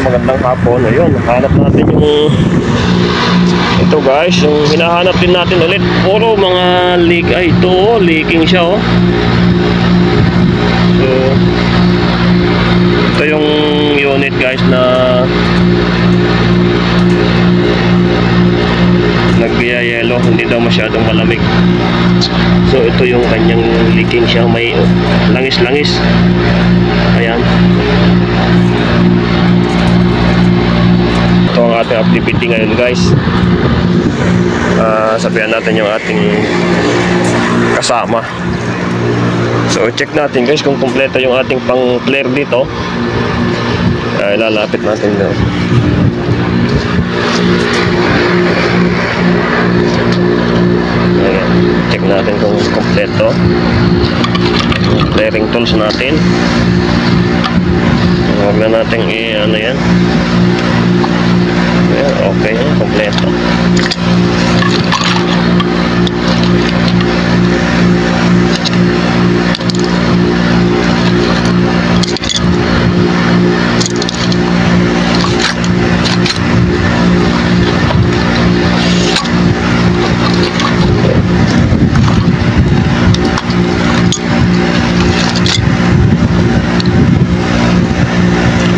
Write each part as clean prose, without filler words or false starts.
magandang hapon. Ayun, hanap natin yung ito guys, yung hinahanap din natin ulit. Puro mga leak. Ay, ito oh, leaking siya oh. So, ito yung unit guys na nagbiyayelo, hindi daw masyadong malamig. So ito yung kanyang leaking siya, may langis-langis. Ayan. Ito ang ating activity ngayon guys. Sabihan natin yung ating kasama. So check natin guys kung kumpleto yung ating pang clear dito. Lalapit natin doon. Ayan. Check natin kung kumpleto clearing tools natin. Huwag na natin ano yan. Ayan, okay, kumpleto.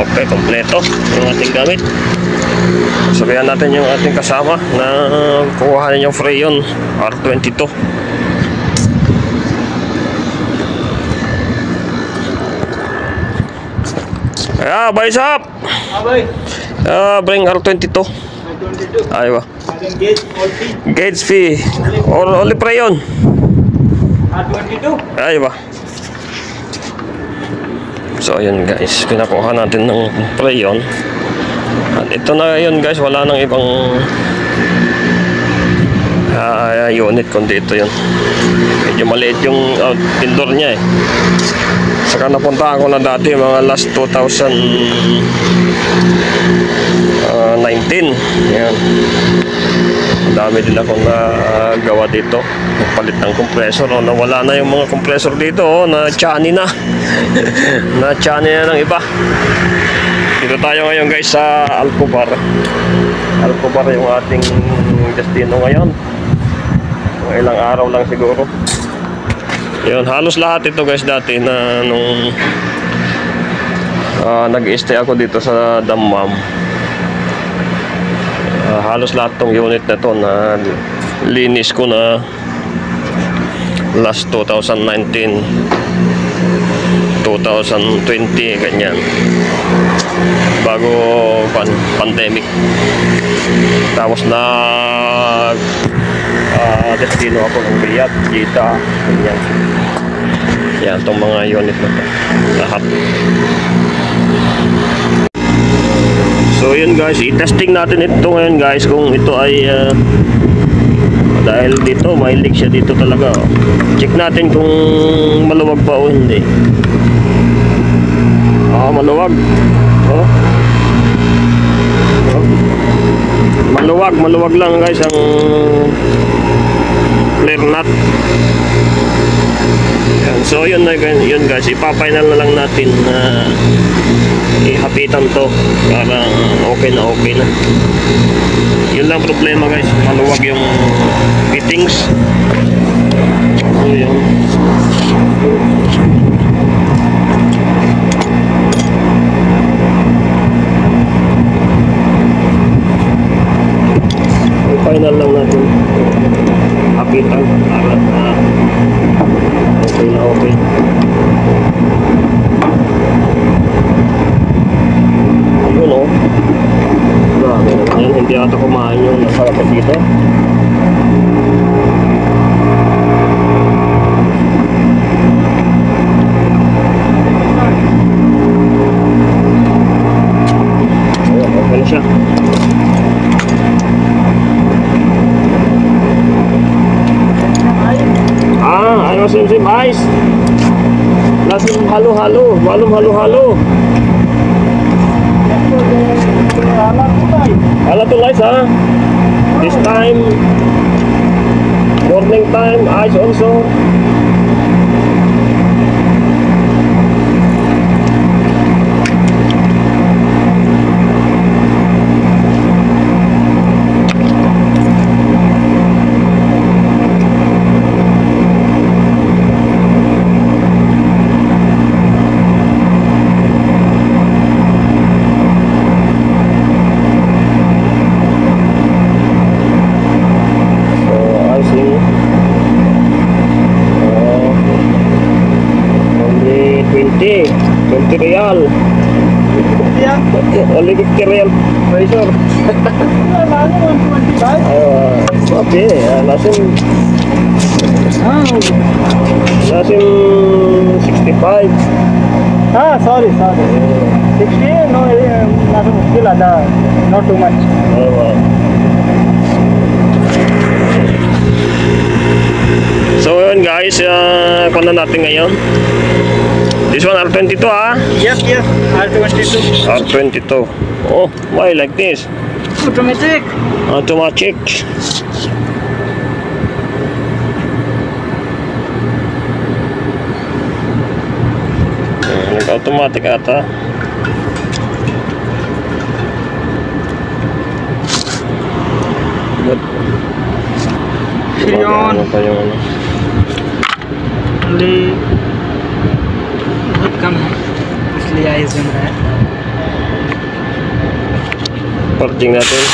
Okay, kompleto yung ating gamit. Sabihan natin yung ating kasama na kukuha niya yung Freon R22. Boys up! Bring R22. Aywa. Gauge fee. Or only Freon. R22. Aywa. So ayun guys, kinakuha natin ng Freon. At ito na yun guys, wala nang ibang unit kundi ito yun. Medyo maliit yung outdoor niya eh. Saka napunta ako na dati mga last 2019. Ayan. Dami din akong nagawa dito. Palit ng compressor. Nawala na yung mga compressor dito. Na chani na. Na chani na ng iba. Dito tayo ngayon guys sa Alcobar. Alcobar yung ating destino ngayon. Mga ilang araw lang siguro. Yun, halos lahat ito guys dati na nung nag-stay ako dito sa Dammam. Halos lahat tong unit na to na linis ko na last 2019 2020 ganyan, bago pandemic. Tapos na destino ako ng Riyadh, Jeddah, ganyan. Yan, itong mga unit na to lahat. So yun guys, i-testing natin ito ngayon guys kung ito ay dahil dito may leak siya dito talaga oh. Check natin kung maluwag pa o hindi. Maluwag oh. Maluwag lang guys ang flare nut. Yan. So yun guys, ipa-final na lang natin ihapitan to para okay na. Yun lang problema guys, maluwag yung fittings. So yun. Final lang natin hapitan para okay na okay. Yun o. Grabe naman yan. Hindi ata kumain yung nakalapit dito. Ayan, okay na siya. Ayaw sim-sim ice. Lasim halo-halo. Walum halo-halo. Ala tulay ha. This time morning time ice also. mahal. Yeah. Only 50 real pressure. Okay, nothing 65. Sorry. 60, no, nothing, still ada, not too much. So yun guys, kung na natin ngayon. This one R22 Yes, R22. R22. Oh, why like this? Automatic. Automatic. Nag-automatic ata. Good. Freon. Ano pa yung ano? Only बहुत कम है इसलिए आई जम रहा है. Parting natin.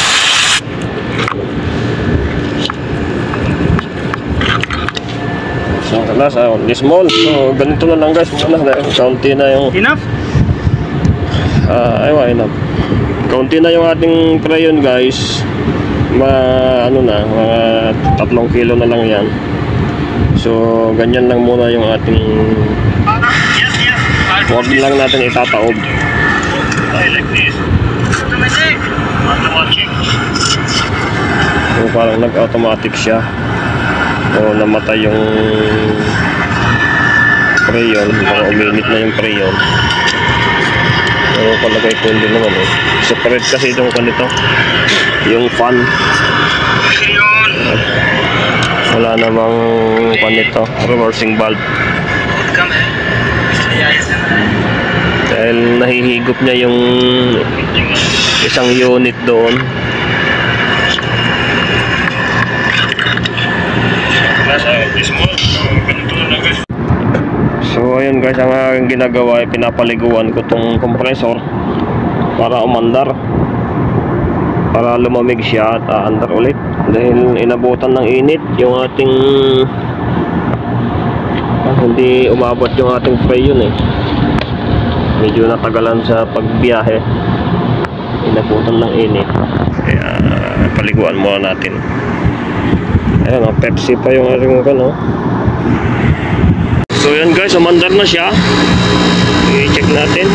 So, kalas, only small. So, ganito na lang guys. Kaunti na yung... Enough? Aywa, enough. Kaunti na yung ating crayon guys. Mga 3 kilo na lang yan. So, ganyan lang muna yung ating... Huwag lang natin itataob. I like this. Automatic. Automatic. So, parang nag-automatic siya. O namatay yung crayon. Baka uminit na yung crayon. Pero palagay ko hindi naman eh. Separate kasi itong kanito. Yung fan. Wala namang kanito. Reversing valve. Dahil nahihigop niya yung isang unit doon. So ayun guys, ang aking ginagawa ay pinapaliguan ko tong compressor para umandar, para lumamig siya at aandar ulit dahil inabutan ng init yung ating hindi umabot yung ating crayon eh. Medyo natagalan sa pagbiyahe, inabutan ng init, kaya paliguan muna natin. Ayan, Pepsi pa yung ating ano. So yan guys, umandar na siya. I-check natin.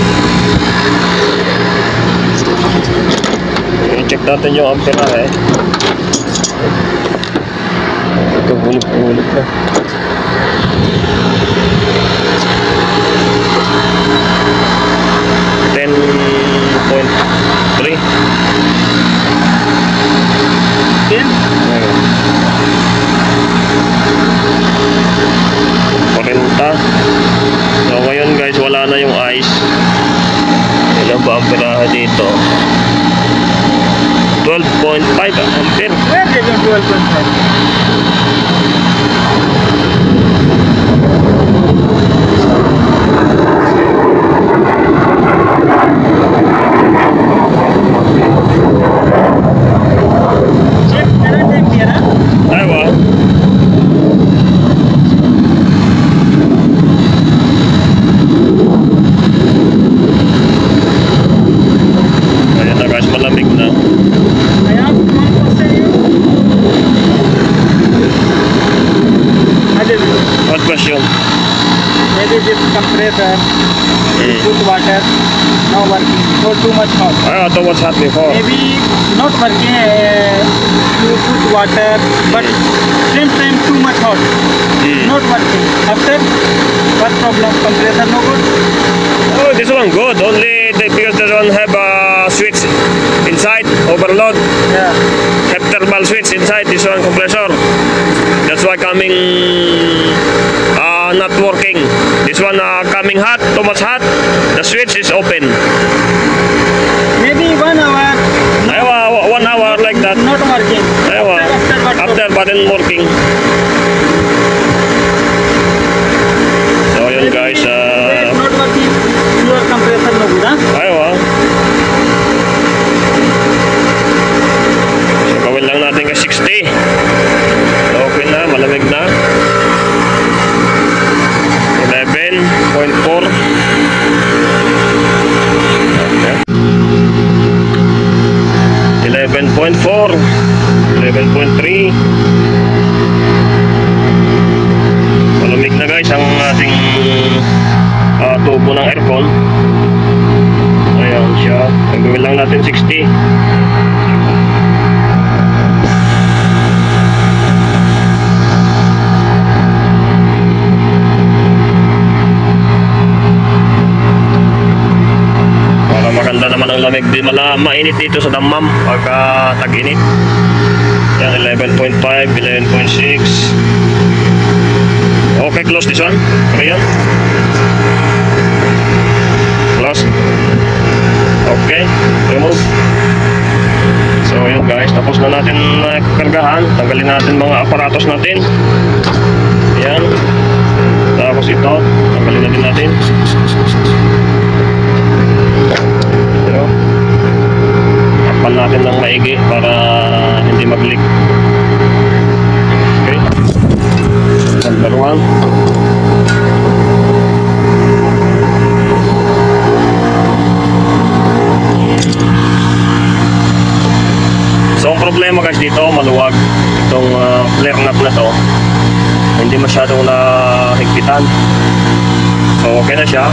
I-check natin yung amperahe. Ito, hulip na. So ngayon guys, wala na yung ice. Ilang ba ang perahe dito? 12.5 ampere. Where did you 12.5? Maybe this compressor, you put water, not working, or too much hot. Too much hot before. Maybe not working, you put water, but same time too much hot. Not working. After, what problem? Compressor no good? Oh, this one good. Only because this one have a switch inside, overload. Yeah. Have thermal switch inside this one compressor. That's why coming not working. This one coming hot, too much hot. The switch is open. Maybe 1 hour. 1 hour like that. Not working. After button working. So yun guys. Not working. Your compressor no good, huh? So gawin lang natin ka 60. Okay na, malamig na. 11.4. 11.4, 11.3. Malamig na guys ang ating tubo ng aircon. Ayan siya. Gagawin lang natin 60. Para maganda naman ang lamig. Di mainit dito sa Dammam pagka tag-init. Yan, 11.5, 11.6. Okay, close this one. Okay yan. Close. Okay, remove. So yun guys, tapos na natin kargahan. Tanggalin natin mga aparatos natin. Yan. Tapos ito, tanggalin natin natin. So, tapan natin ng maigi para hindi mag-leak. Okay. Number 1. So ang problema guys dito, maluwag itong flare nut na to, hindi masyadong nahigpitan. So okay na siya.